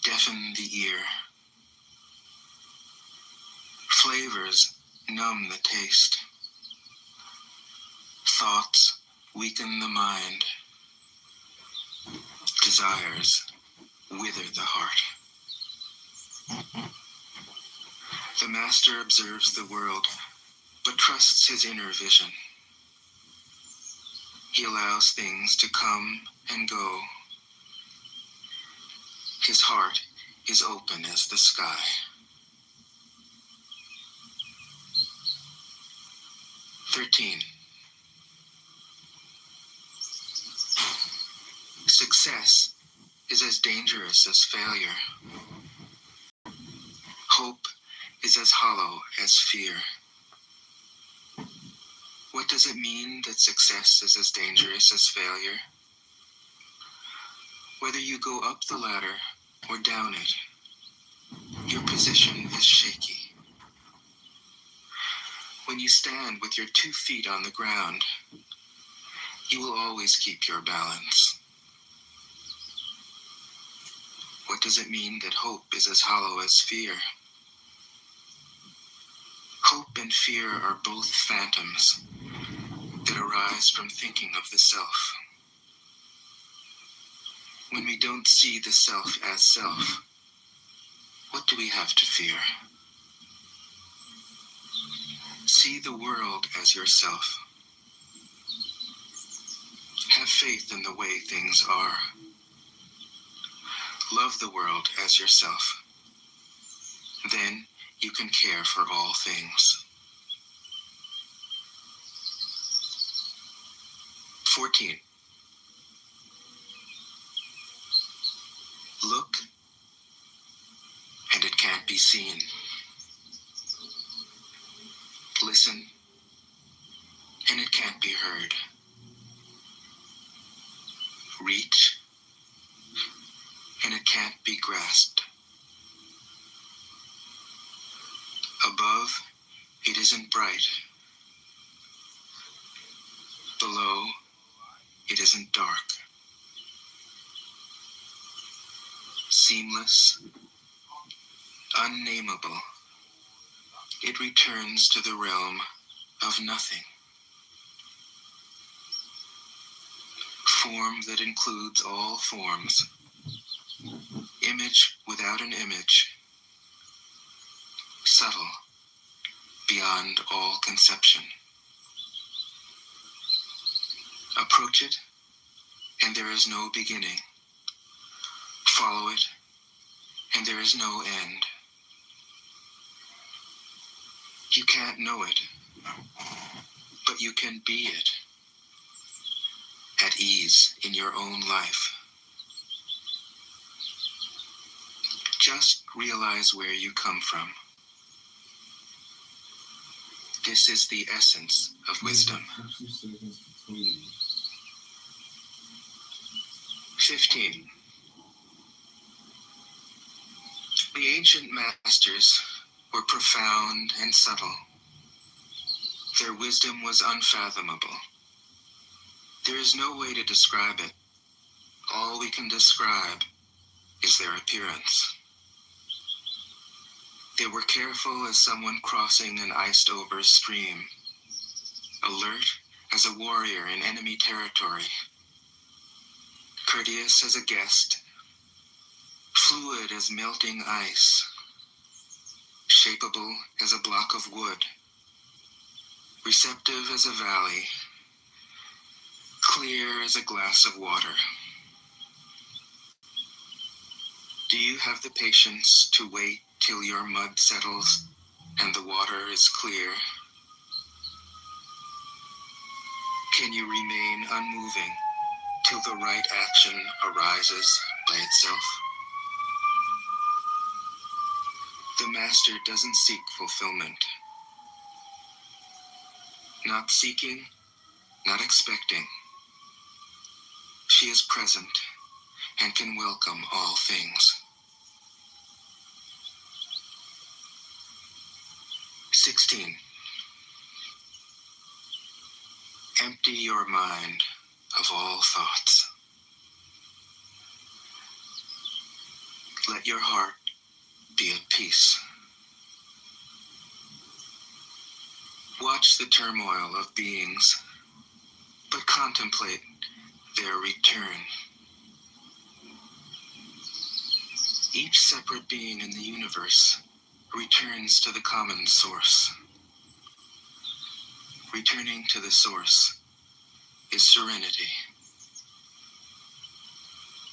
deafen the ear. Flavors numb the taste. Thoughts weaken the mind. Desires wither the heart. The master observes the world, but trusts his inner vision. He allows things to come and go. His heart is open as the sky. Success is as dangerous as failure. Hope is as hollow as fear. What does it mean that success is as dangerous as failure? Whether you go up the ladder or down it, your position is shaky. When you stand with your 2 feet on the ground, you will always keep your balance. What does it mean that hope is as hollow as fear? Hope and fear are both phantoms that arise from thinking of the self. When we don't see the self as self, what do we have to fear? See the world as yourself. Have faith in the way things are. Love the world as yourself. Then you can care for all things. 14. Look, and it can't be seen. Listen, and it can't be heard. Reach, and it can't be grasped. Above, it isn't bright. Below, it isn't dark. Seamless, unnameable, it returns to the realm of nothing. Form that includes all forms. Image without an image. Subtle, beyond all conception. Approach it, and there is no beginning. Follow it, and there is no end. You can't know it, but you can be it, at ease in your own life. Just realize where you come from. This is the essence of wisdom. 15. The ancient masters were profound and subtle. Their wisdom was unfathomable. There is no way to describe it. All we can describe is their appearance. They were careful as someone crossing an iced-over stream, alert as a warrior in enemy territory, courteous as a guest, fluid as melting ice, shapeable as a block of wood, receptive as a valley, clear as a glass of water. Do you have the patience to wait till your mud settles and the water is clear? Can you remain unmoving till the right action arises by itself? The master doesn't seek fulfillment. Not seeking, not expecting. She is present and can welcome all things. 16. Empty your mind of all thoughts. Let your heart be at peace. Watch the turmoil of beings, but contemplate their return. Each separate being in the universe returns to the common source. Returning to the source is serenity.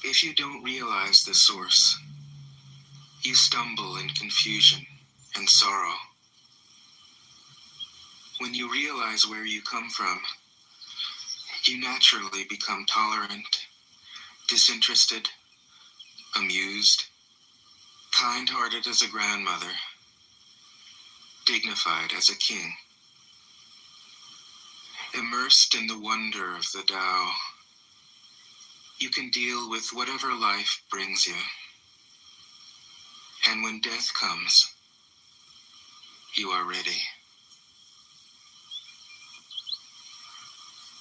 If you don't realize the source, you stumble in confusion and sorrow. When you realize where you come from, you naturally become tolerant, disinterested, amused, kind-hearted as a grandmother, dignified as a king. Immersed in the wonder of the Tao, you can deal with whatever life brings you. And when death comes, you are ready.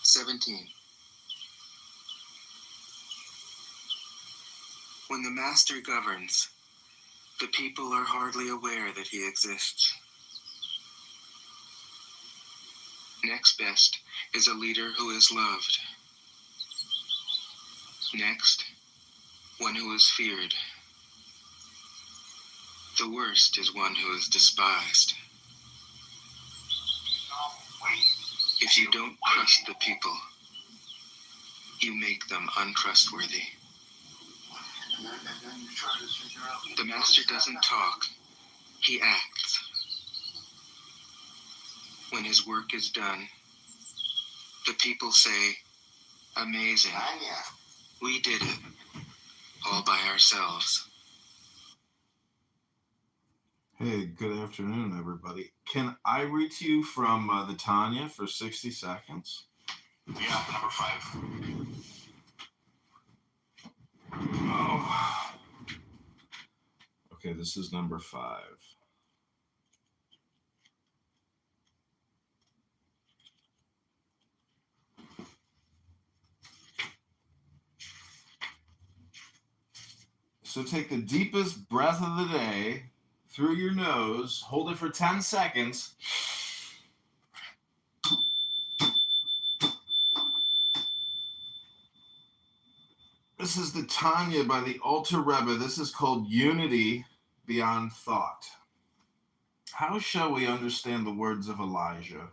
17. When the master governs, the people are hardly aware that he exists. Next best is a leader who is loved. Next, one who is feared. The worst is one who is despised. If you don't trust the people, you make them untrustworthy. The master doesn't talk, he acts. When his work is done, the people say, "Amazing, we did it, all by ourselves." Hey, good afternoon, everybody. Can I read to you from the Tanya for 60 seconds? Yeah, number 5. Oh. Okay, this is number 5. So take the deepest breath of the day through your nose, hold it for 10 seconds. This is the Tanya by the Alter Rebbe. This is called Unity Beyond Thought. How shall we understand the words of Elijah?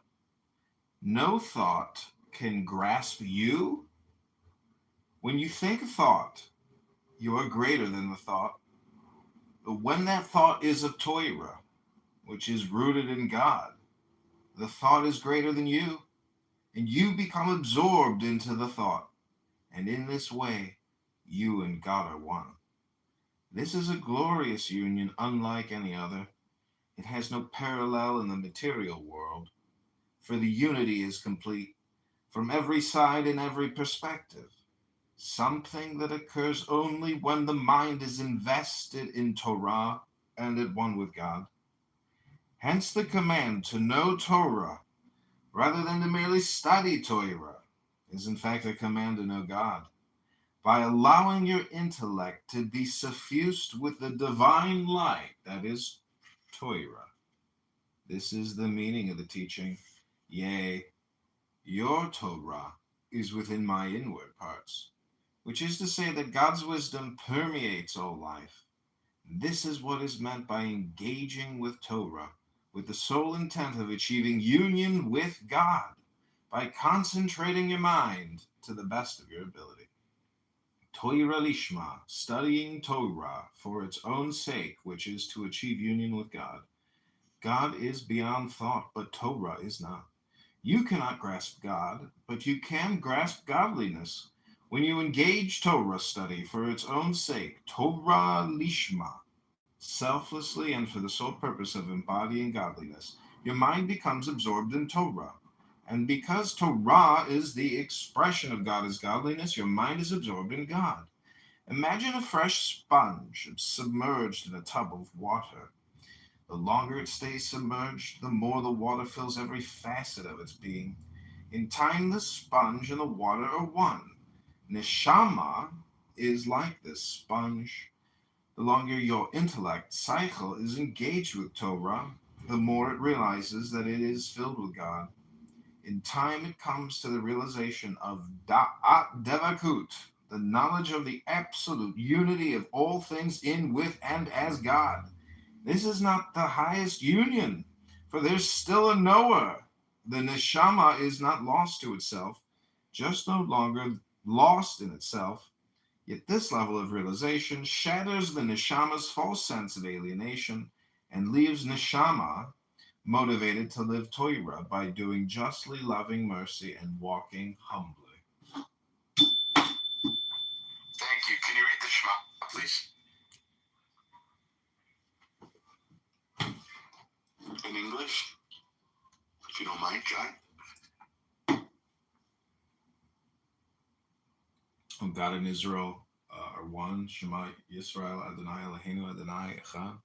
No thought can grasp you. When you think a thought, you are greater than the thought. But when that thought is of Torah, which is rooted in God, the thought is greater than you, and you become absorbed into the thought. And in this way, you and God are one. This is a glorious union unlike any other. It has no parallel in the material world, for the unity is complete from every side and every perspective, something that occurs only when the mind is invested in Torah and at one with God. Hence the command to know Torah rather than to merely study Torah is in fact a command to know God. By allowing your intellect to be suffused with the divine light, that is Torah. This is the meaning of the teaching. Yea, your Torah is within my inward parts, which is to say that God's wisdom permeates all life. This is what is meant by engaging with Torah, with the sole intent of achieving union with God, by concentrating your mind to the best of your ability. Torah lishma, studying Torah for its own sake, which is to achieve union with God. God is beyond thought, but Torah is not. You cannot grasp God, but you can grasp godliness. When you engage Torah study for its own sake, Torah lishma, selflessly and for the sole purpose of embodying godliness, your mind becomes absorbed in Torah. And because Torah is the expression of God as godliness, your mind is absorbed in God. Imagine a fresh sponge submerged in a tub of water. The longer it stays submerged, the more the water fills every facet of its being. In time, the sponge and the water are one. Neshama is like this sponge. The longer your intellect cycle is engaged with Torah, the more it realizes that it is filled with God. In time, it comes to the realization of Da'at Devakut, the knowledge of the absolute unity of all things in, with, and as God. This is not the highest union, for there's still a Noah. The neshama is not lost to itself, just no longer lost in itself. Yet this level of realization shatters the neshama's false sense of alienation and leaves neshama motivated to live Torah by doing justly, loving mercy, and walking humbly. Thank you. Can you read the Shema, please? In English, if you don't mind, John. God and Israel are one. Shema Yisrael Adonai Eloheinu Adonai Echad.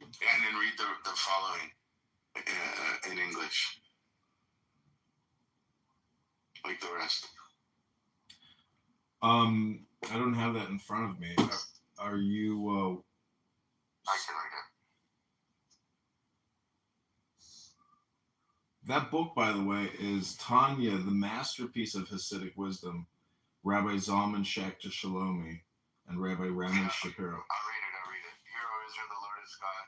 And then read the following in English, like the rest. I don't have that in front of me. Are you? I can read it. That book, by the way, is Tanya, the masterpiece of Hasidic wisdom. Rabbi Zalman Schachter Shalomi and Rabbi Ramesh Shapiro. I'll read it. Hear, O Israel, the Lord is God.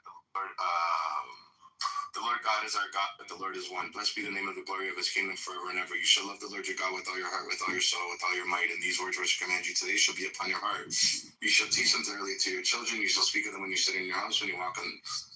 The Lord God is our God, but the Lord is one. Blessed be the name of the glory of his kingdom forever and ever. You shall love the Lord your God with all your heart, with all your soul, with all your might. And these words which I command you today shall be upon your heart. You shall teach them thoroughly to your children. You shall speak of them when you sit in your house, when you walk on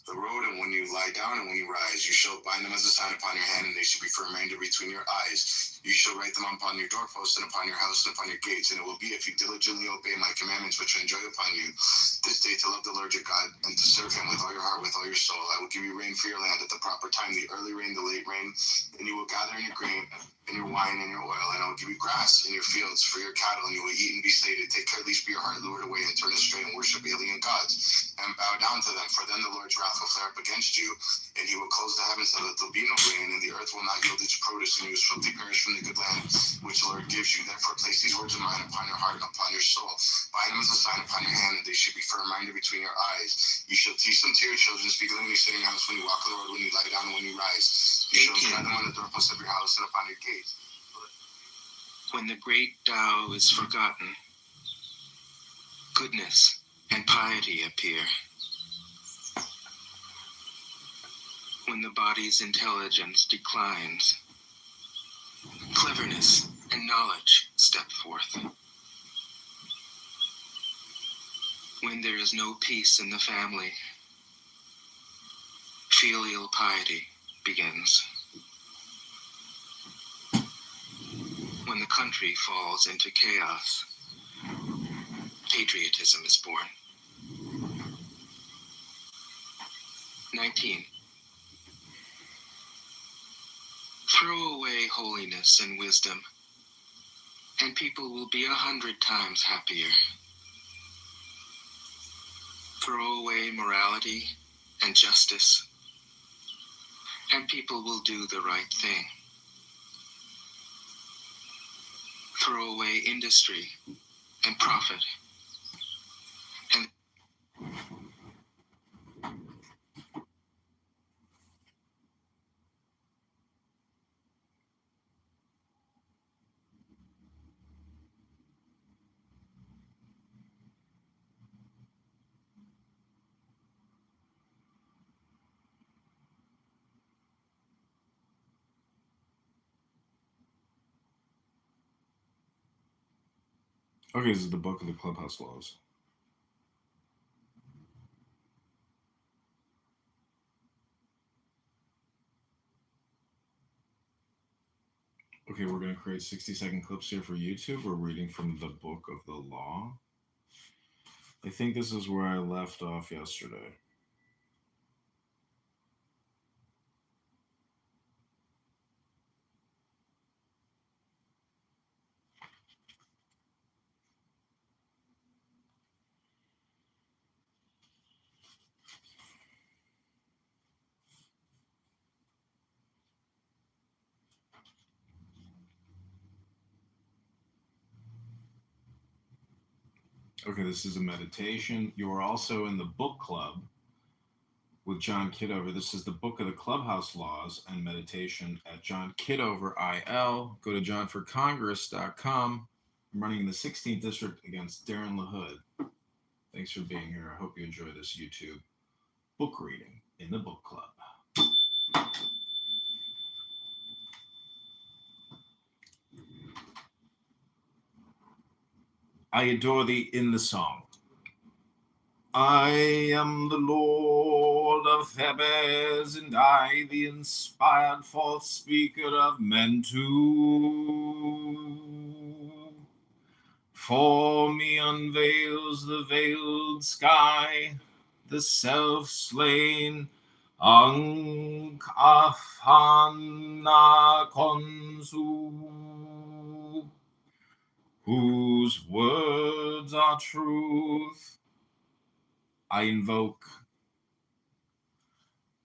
the road, and when you lie down, and when you rise. You shall bind them as a sign upon your hand, and they shall be for a reminder between your eyes. You shall write them upon your doorposts, and upon your house, and upon your gates. And it will be, if you diligently obey my commandments, which I enjoin upon you this day, to love the Lord your God, and to serve him with all your heart, with all your soul. I will give you rain for your land at the proper time, the early rain, the late rain, and you will gather in your grain, and your wine, and your oil, and I will give you grass in your fields for your cattle, and you will eat and be sated. Take care lest be your heart lured away and turn astray and worship alien gods, and bow down to them, for then the Lord's wrath will flare up against you, and he will close the heavens so that there'll be no rain, and the earth will not yield its produce, and you will swiftly perish from the good land which the Lord gives you. Therefore place these words of mine upon your heart and upon your soul. Bind them as a sign upon your hand, and they should be for a reminder between your eyes. You shall teach them to your children, speak of them when you sit in your house, when you walk on the road, when you lie down, and when you rise. You shall inscribe them on the doorposts of your house and upon your gates. When the great Tao is forgotten, goodness and piety appear. When the body's intelligence declines, cleverness and knowledge step forth. When there is no peace in the family, filial piety begins. When the country falls into chaos, patriotism is born. 19. Throw away holiness and wisdom, and people will be 100 times happier. Throw away morality and justice, and people will do the right thing. Throw away industry and profit, and Okay, this is the book of the clubhouse laws. Okay, we're going to create 60-second clips here for YouTube. We're reading from the book of the law. I think this is where I left off yesterday. Okay, this is a meditation. You are also in the book club with John Kitover. This is the Book of the Clubhouse Laws and Meditation at John Kitover IL. Go to johnforcongress.com. I'm running in the 16th district against Darren LaHood. Thanks for being here. I hope you enjoy this YouTube book reading in the book club. I adore thee in the song. I am the Lord of Thebes, and I, the inspired fourth speaker of Mentu. For me unveils the veiled sky, the self-slain Ankh Afana Konsu, whose words are truth. I invoke,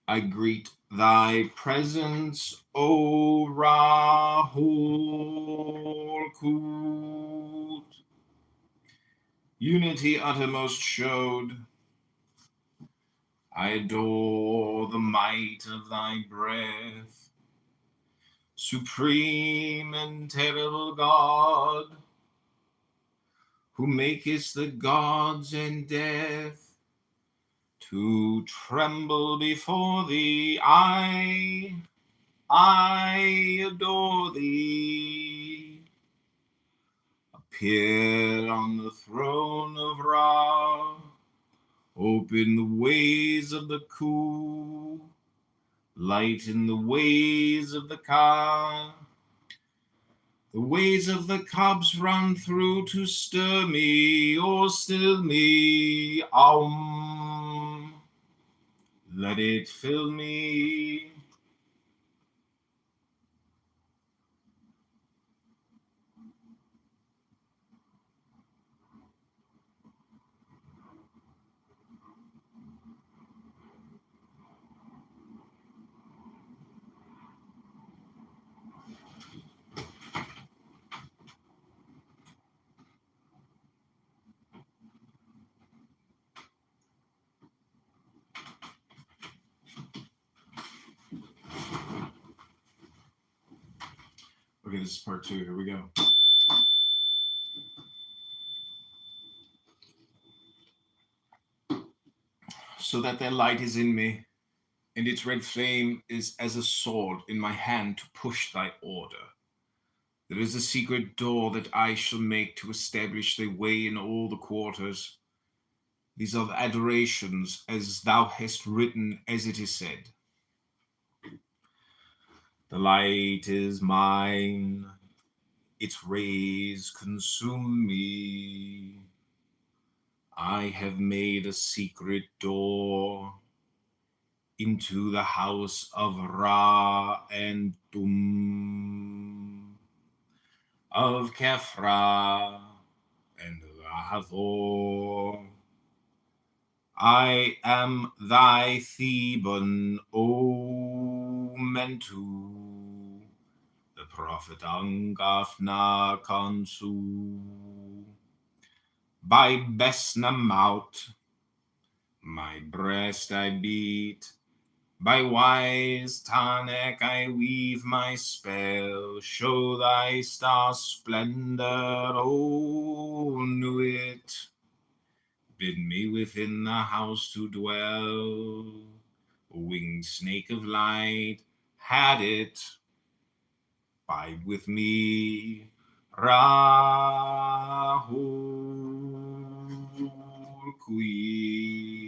I greet thy presence, O Rahul Kut. Unity uttermost showed. I adore the might of thy breath, supreme and terrible God, who makest the gods and death to tremble before thee. I adore thee. Appear on the throne of Ra, open the ways of the Ku, light in the ways of the Ka. The ways of the cubs run through to stir me or still me. Aum. Let it fill me. Okay, this is part 2. Here we go. So that their light is in me, and its red flame is as a sword in my hand to push thy order. There is a secret door that I shall make to establish thy way in all the quarters. These are the adorations, as thou hast written, as it is said. The light is mine, its rays consume me. I have made a secret door into the house of Ra and Tum, of Kefra and Hathor. I am thy Theban, O Mentu, the prophet Angafna Kansu. By Besna Maut, my breast I beat. By wise Tanek I weave my spell. Show thy star splendor, O Nuit. Bid me within the house to dwell. A winged snake of light had it. Bide with me, Rahul Kuit.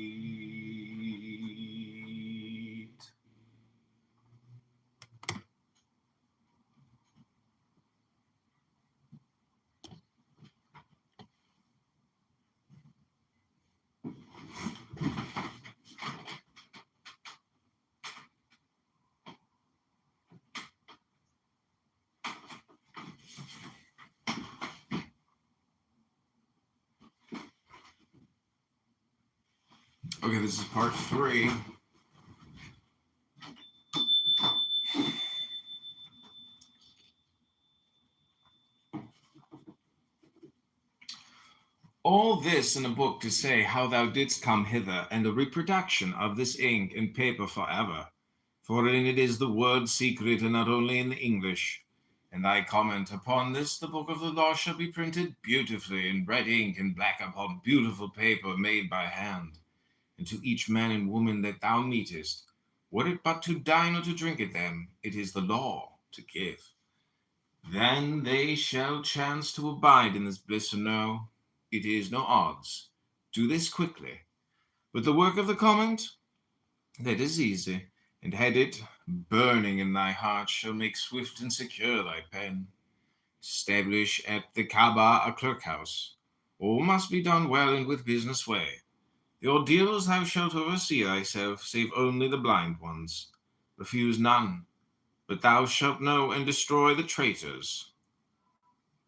Okay, this is part 3. all this in a book to say how thou didst come hither, and the reproduction of this ink and paper forever. For in it is the word secret, and not only in the English. And thy comment upon this, the book of the law shall be printed beautifully in red ink and black upon beautiful paper made by hand. And to each man and woman that thou meetest, were it but to dine or to drink at them, it is the law to give. Then they shall chance to abide in this bliss or no. It is no odds. Do this quickly. But the work of the comment, that is easy, and had it burning in thy heart, shall make swift and secure thy pen. Establish at the Kaaba a clerk house. All must be done well and with business way. The ordeals thou shalt oversee thyself, save only the blind ones. Refuse none, but thou shalt know and destroy the traitors.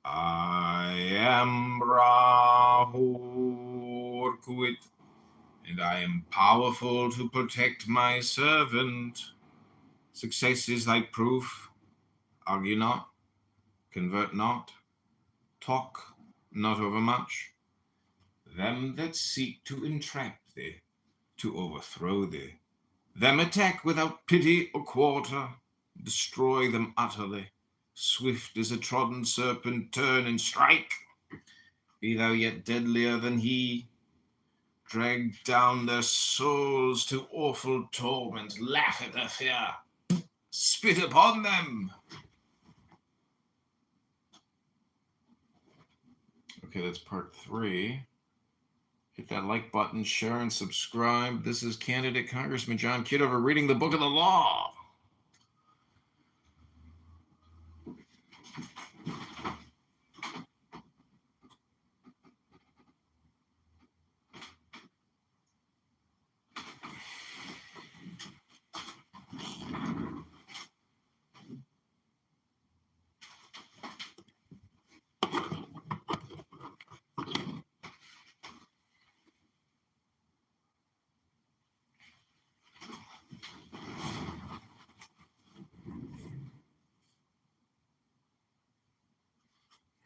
I am Rahurkuit, and I am powerful to protect my servant. Success is thy proof. Argue not, convert not, talk not overmuch. Them that seek to entrap thee, to overthrow thee, them attack without pity or quarter, destroy them utterly. Swift as a trodden serpent, turn and strike. Be thou yet deadlier than he. Drag down their souls to awful torment, laugh at their fear, spit upon them. Okay, that's part 3. Hit that like button, share, and subscribe. This is Candidate Congressman John Kitover reading the Book of the Law.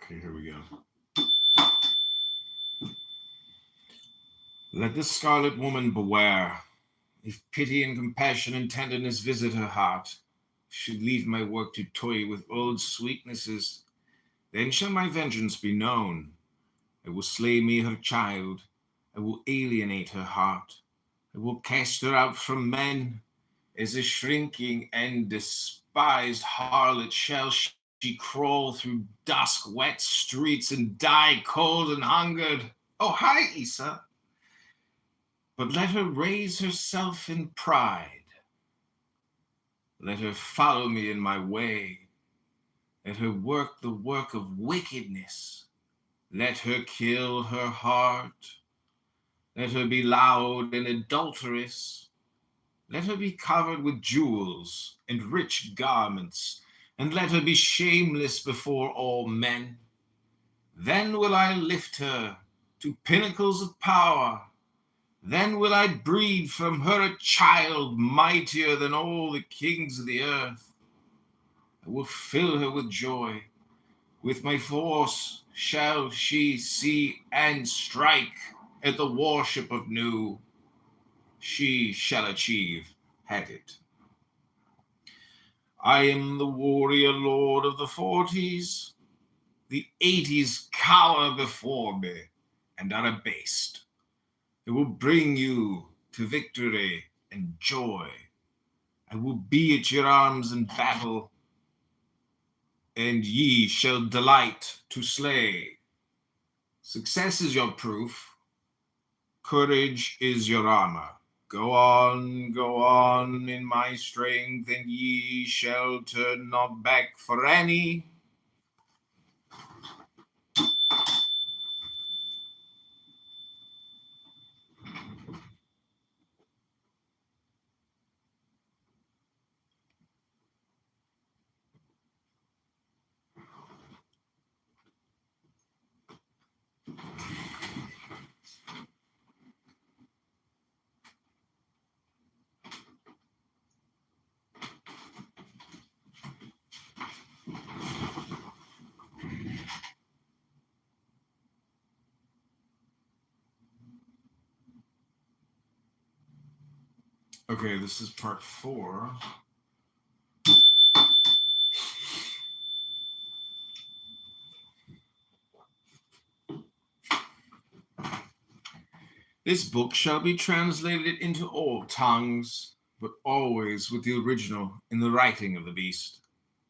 Okay, here we go. Let the scarlet woman beware. If pity and compassion and tenderness visit her heart, should leave my work to toy with old sweetnesses, then shall my vengeance be known. I will slay me her child. I will alienate her heart. I will cast her out from men. As a shrinking and despised harlot shall she crawl through dusk wet streets and die cold and hungered. Oh, hi, Isa. But let her raise herself in pride. Let her follow me in my way. Let her work the work of wickedness. Let her kill her heart. Let her be loud and adulterous. Let her be covered with jewels and rich garments, and let her be shameless before all men. Then will I lift her to pinnacles of power. Then will I breed from her a child mightier than all the kings of the earth. I will fill her with joy. With my force shall she see and strike at the warship of Nu. She shall achieve, had it. I am the warrior lord of the 40s. The 80s cower before me and are abased. I will bring you to victory and joy. I will be at your arms in battle, and ye shall delight to slay. Success is your proof. Courage is your armor. Go on in my strength, and ye shall turn not back for any. Okay, this is part 4. This book shall be translated into all tongues, but always with the original in the writing of the beast.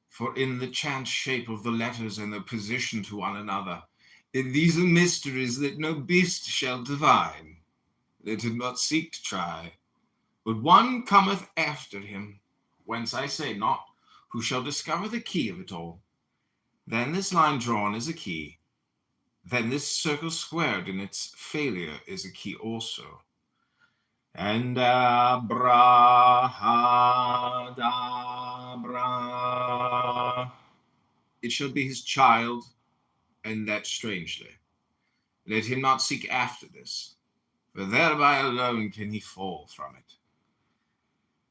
For in the chance shape of the letters and their position to one another, these are mysteries that no beast shall divine. They did not seek to try. But one cometh after him, whence I say not, who shall discover the key of it all. Then this line drawn is a key. Then this circle squared in its failure is a key also. And abrahadabra, it shall be his child, and that strangely. Let him not seek after this, for thereby alone can he fall from it.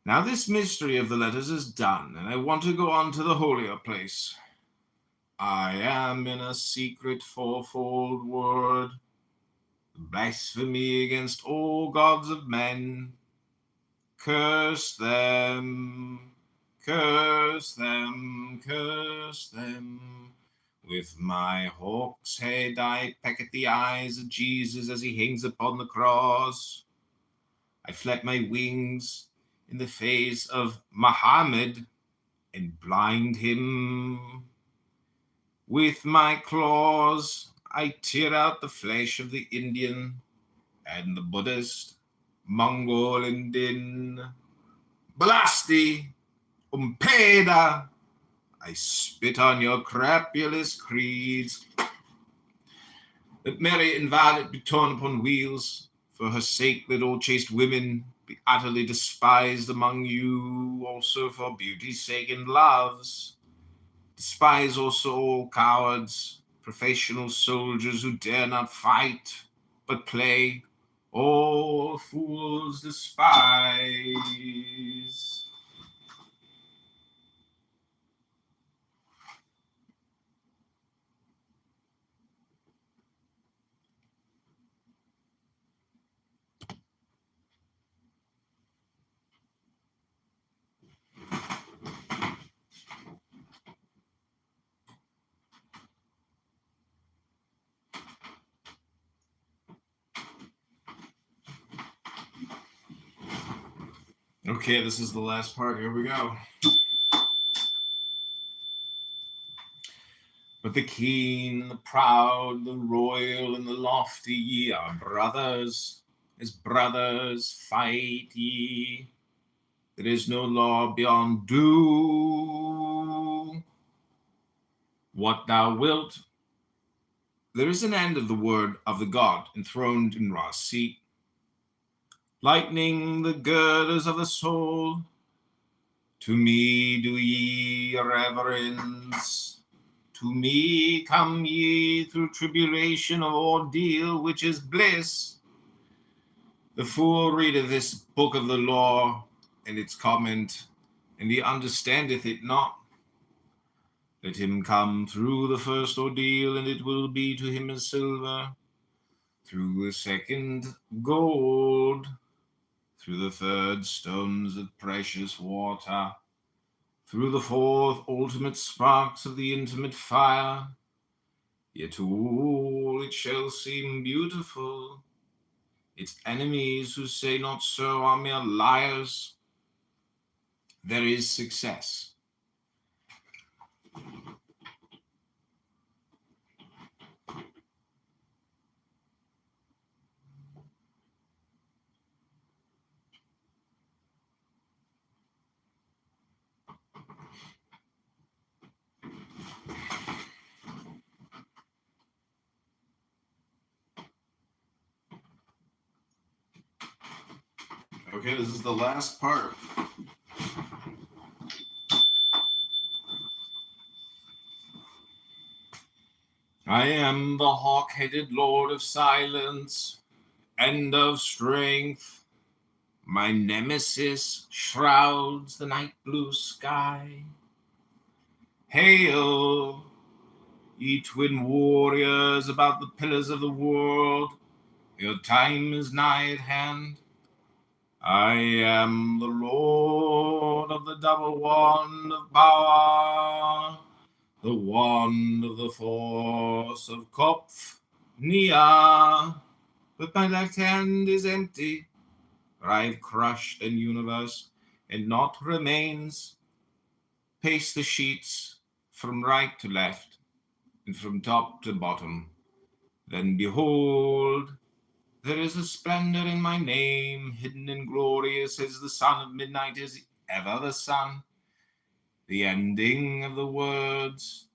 Now this mystery of the letters is done, and I want to go on to the holier place. I am in a secret fourfold word, blasphemy against all gods of men. Curse them, curse them, curse them. With my hawk's head I peck at the eyes of Jesus as he hangs upon the cross. I flap my wings in the face of Muhammad and blind him. With my claws I tear out the flesh of the Indian and the Buddhist, Mongol, Indian. Blasti, umpeda, I spit on your crapulous creeds. Let Mary invalid be torn upon wheels. For her sake let all chaste women be utterly despised among you, also for beauty's sake and love's. Despise also all cowards, professional soldiers who dare not fight, but play. All fools despise. Okay, this is the last part. Here we go. But the keen, the proud, the royal, and the lofty, ye are brothers. As brothers fight ye. There is no law beyond do what thou wilt. There is an end of the word of the God enthroned in Ra's seat. Lightning the girders of the soul. To me do ye reverence. To me come ye through tribulation of ordeal, which is bliss. The fool readeth this book of the law and its comment, and he understandeth it not. Let him come through the first ordeal, and it will be to him as silver. Through the second, gold. Through the third, stones of precious water. Through the fourth, ultimate sparks of the intimate fire. Yet to all it shall seem beautiful. Its enemies who say not so are mere liars. There is success. Okay, this is the last part. I am the hawk-headed lord of silence and of strength. My nemesis shrouds the night blue sky. Hail, ye twin warriors about the pillars of the world. Your time is nigh at hand. I am the Lord of the double wand of power, the wand of the force of Kopf, Nia. But my left hand is empty, for I have crushed an universe, and naught remains. Pace the sheets from right to left, and from top to bottom. Then behold, there is a splendor in my name, hidden and glorious as the sun of midnight is ever the sun. The ending of the words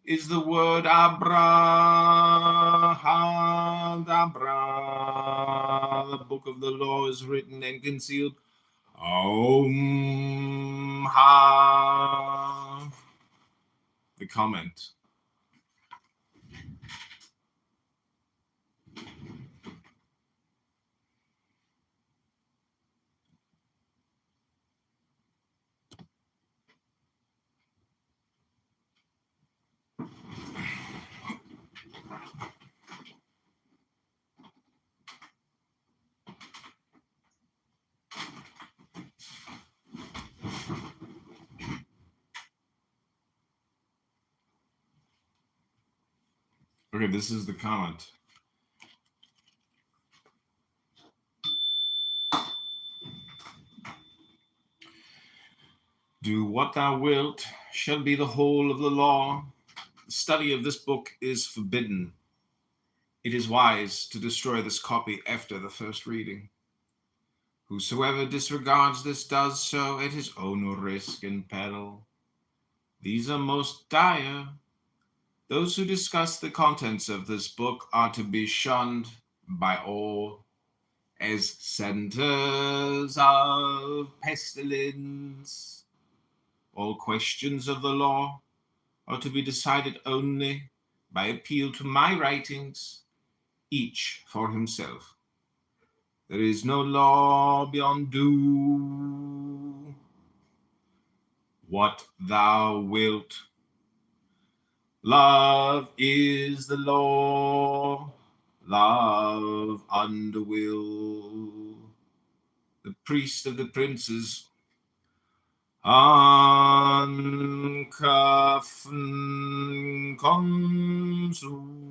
is the word Abrahadabra. The book of the law is written and concealed. Om Ha. The comment. Okay, this is the comment. Do what thou wilt shall be the whole of the law. The study of this book is forbidden. It is wise to destroy this copy after the first reading. Whosoever disregards this does so at his own risk and peril. These are most dire. Those who discuss the contents of this book are to be shunned by all as centers of pestilence. All questions of the law are to be decided only by appeal to my writings, each for himself. There is no law beyond do what thou wilt. Love is the law, love under will. The priest of the princes, Ankafn Konsu.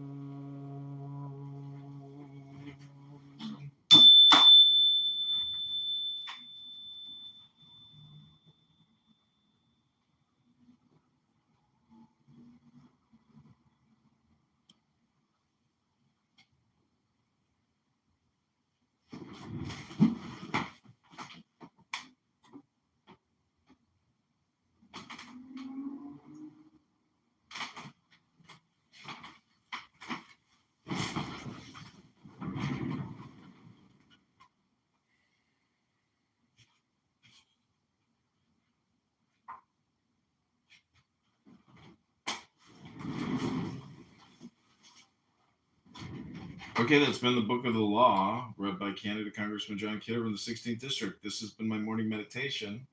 Okay, that's been the Book of the Law, read by Candidate Congressman John Kitover in the 16th District. This has been my morning meditation.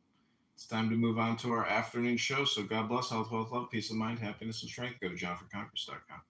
It's time to move on to our afternoon show. So God bless, health, wealth, love, peace of mind, happiness, and strength. Go to johnforcongress.com.